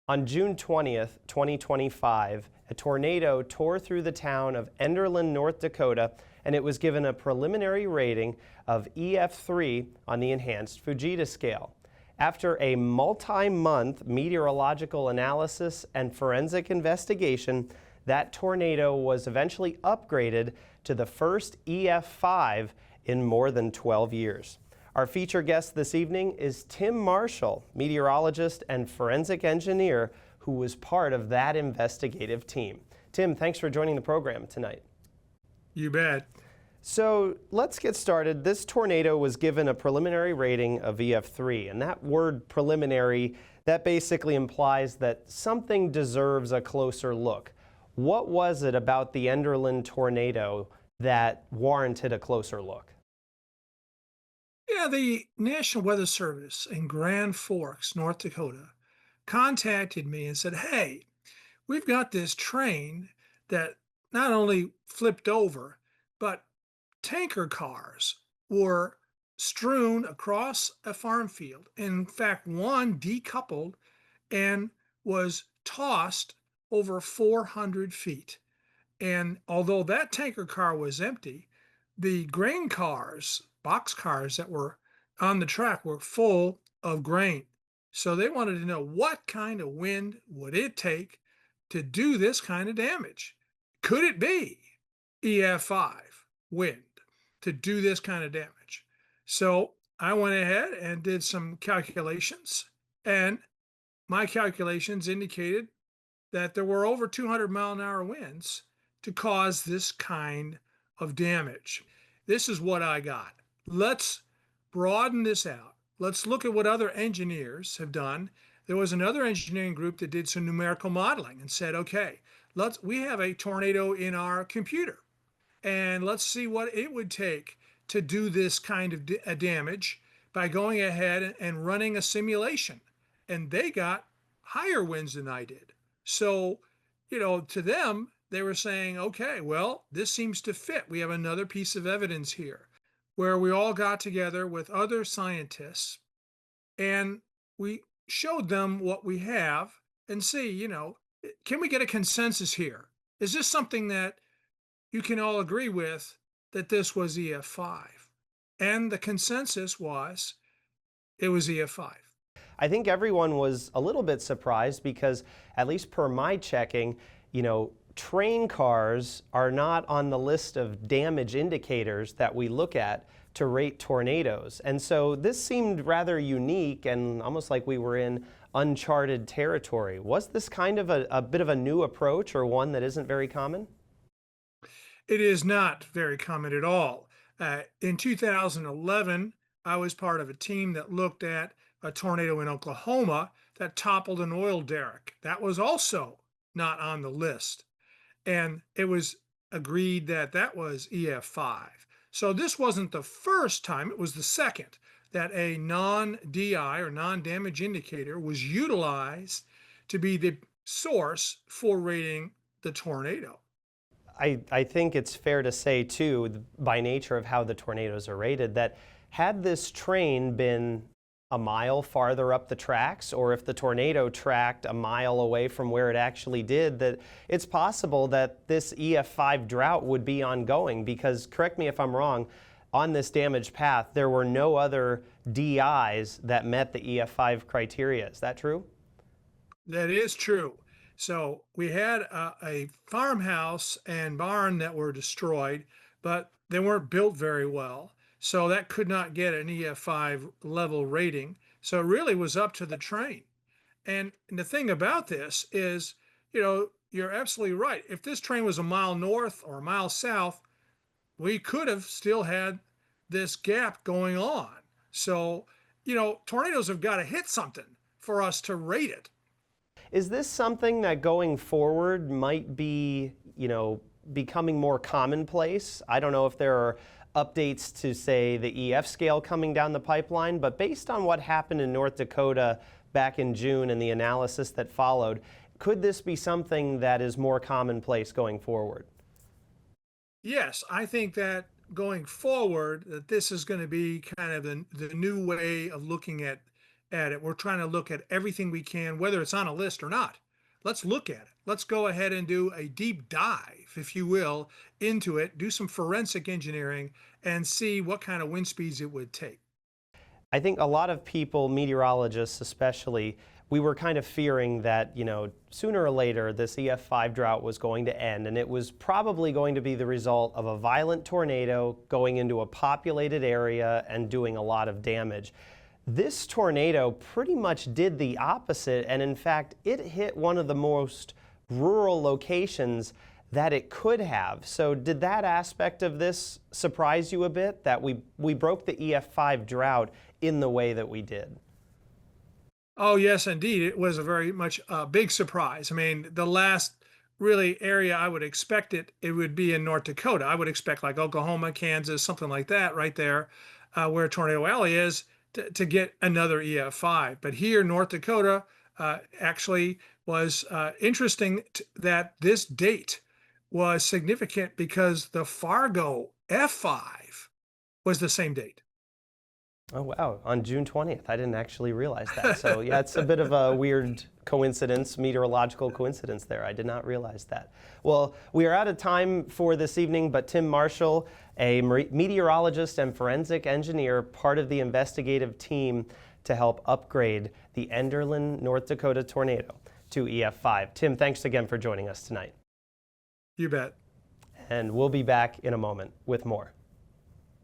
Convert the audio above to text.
On June 20th, 2025, a tornado tore through the town of Enderlin, North Dakota, and it was given a preliminary rating of EF3 on the enhanced Fujita scale. After a multi-month meteorological analysis and forensic investigation, that tornado was eventually upgraded to the first EF5 in more than 12 years. Our featured guest this evening is Tim Marshall, meteorologist and forensic engineer who was part of that investigative team. Tim, thanks for joining the program tonight. You bet. So let's get started. This tornado was given a preliminary rating of EF3, and that word preliminary, that basically implies that something deserves a closer look. What was it about the Enderlin tornado that warranted a closer look? Yeah, the National Weather Service in Grand Forks, North Dakota, contacted me and said, "Hey, we've got this train that not only flipped over, but tanker cars were strewn across a farm field. In fact, one decoupled and was tossed over 400 feet. And although that tanker car was empty, the grain cars, box cars that were on the track were full of grain. So they wanted to know what kind of wind would it take to do this kind of damage? Could it be EF5 wind to do this kind of damage? So I went ahead and did some calculations, and my calculations indicated that there were over 200-mile-an-hour winds to cause this kind of damage. This is what I got. Let's broaden this out. Let's look at what other engineers have done. There was another engineering group that did some numerical modeling and said, okay, we have a tornado in our computer, and let's see what it would take to do this kind of damage by going ahead and running a simulation. And they got higher winds than I did. So, to them, they were saying, okay, well, this seems to fit. We have another piece of evidence here where we all got together with other scientists and we showed them what we have and see, can we get a consensus here? Is this something that you can all agree with that this was EF5? And the consensus was it was EF5. I think everyone was a little bit surprised because, at least per my checking, train cars are not on the list of damage indicators that we look at to rate tornadoes. And so this seemed rather unique and almost like we were in uncharted territory. Was this kind of a bit of a new approach, or one that isn't very common? It is not very common at all. In 2011, I was part of a team that looked at a tornado in Oklahoma that toppled an oil derrick. That was also not on the list. And it was agreed that that was EF5. So this wasn't the first time, it was the second that a non-DI or non-damage indicator was utilized to be the source for rating the tornado. I think it's fair to say, too, by nature of how the tornadoes are rated, that had this train been a mile farther up the tracks, or if the tornado tracked a mile away from where it actually did, that it's possible that this EF5 drought would be ongoing because, correct me if I'm wrong, on this damaged path, there were no other DIs that met the EF5 criteria. Is that true? That is true. So we had a farmhouse and barn that were destroyed, but they weren't built very well. So that could not get an EF5 level rating. So it really was up to the train. And the thing about this is, you're absolutely right. If this train was a mile north or a mile south, we could have still had this gap going on. So, tornadoes have got to hit something for us to rate it. Is this something that going forward might be, becoming more commonplace? I don't know if there are updates to, say, the EF scale coming down the pipeline, but based on what happened in North Dakota back in June and the analysis that followed, could this be something that is more commonplace going forward? Yes, I think that going forward, that this is going to be kind of the new way of looking at at it. We're trying to look at everything we can, whether it's on a list or not. Let's look at it. Let's go ahead and do a deep dive, if you will, into it, do some forensic engineering, and see what kind of wind speeds it would take. I think a lot of people, meteorologists especially, we were kind of fearing that, sooner or later this EF5 drought was going to end, and it was probably going to be the result of a violent tornado going into a populated area and doing a lot of damage. This tornado pretty much did the opposite, and in fact, it hit one of the most rural locations that it could have. So did that aspect of this surprise you a bit, that we broke the EF5 drought in the way that we did? Oh, yes, indeed. It was a very much big surprise. I mean, the last really area I would expect it would be in North Dakota. I would expect like Oklahoma, Kansas, something like that right there, where Tornado Alley is, to get another EF5. But here, North Dakota actually was interesting that this date was significant because the Fargo F5 was the same date. Oh, wow, on June 20th. I didn't actually realize that. So yeah, it's a bit of a weird coincidence, meteorological coincidence there. I did not realize that. Well, we are out of time for this evening, but Tim Marshall, a meteorologist and forensic engineer, part of the investigative team to help upgrade the Enderlin, North Dakota tornado to EF5. Tim, thanks again for joining us tonight. You bet. And we'll be back in a moment with more.